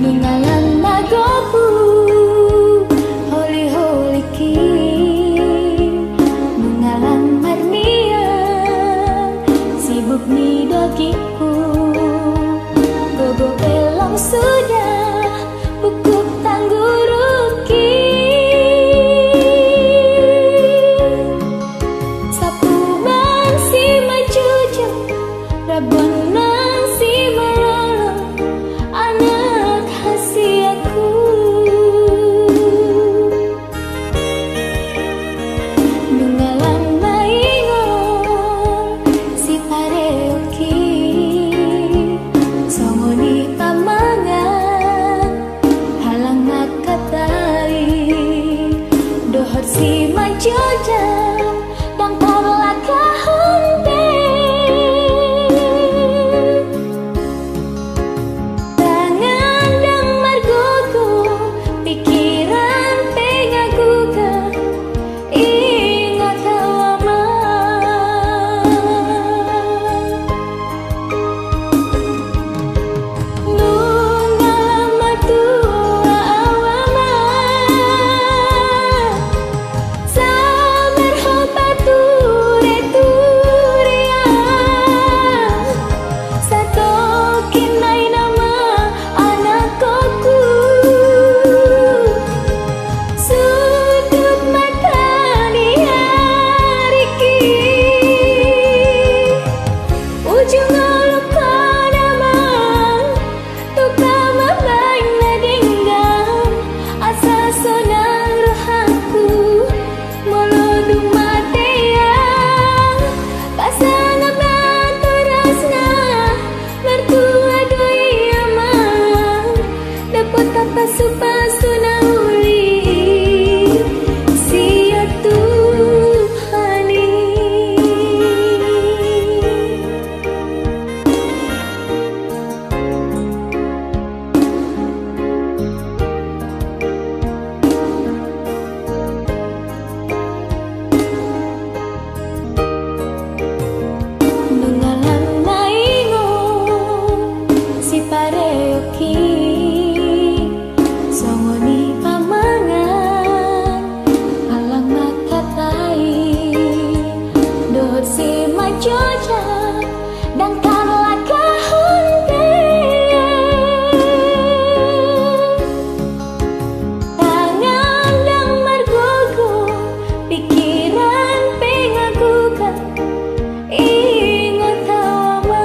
Nungalan nagopu holi-holi ki, nungalan marnia sibuk ni dogiku. Gogo elong sudah bukuk tangguruki, sapu bang si majujo rabon nang si marolo anak hasiaku. Nungalan maingon si pareoki, songoni pamangan halang nakatari dohor si majoja dang parlaka honde. Tangan dang margogo pikiran pengaguga ingat awama. Nungalan matua awama sabar hopatu returia sato kinai nama anakku. Sudut mata ni hariki ujung luka nama tukama bain ladinggan asa sonang rohaku molodung matea pasangan batu rasna mertua doi amang dapat apa supasu nauli sia Tuhani. Nungalan maingon si pareoki, songoni pamangan alang makatai dohor si majoja dang karlaka honde. Tangan dang margogo pikiran pengaguga ingat awama.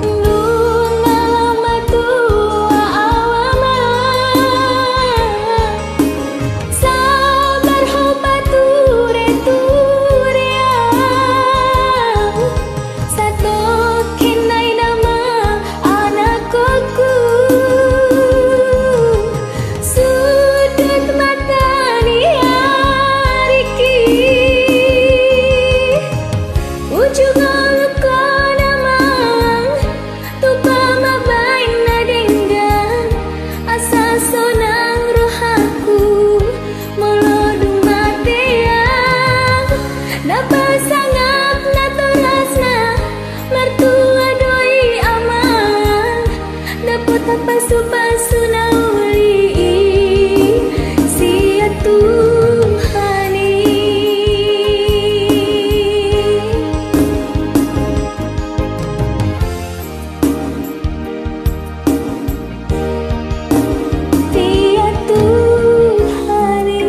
Nungalan matua awama sabar hopatu returia sato kinai nama anakku. Sudut mata ni hariki ujung luka namang tukama bain ladinggan asa sonang rohaku molodung matea napasangap natorasna mertua doi amang dapat apa supasu nauli sia Tuhani. Sia Tuhani.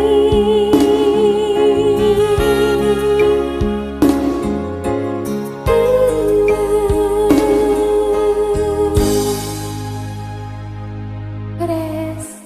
Beres.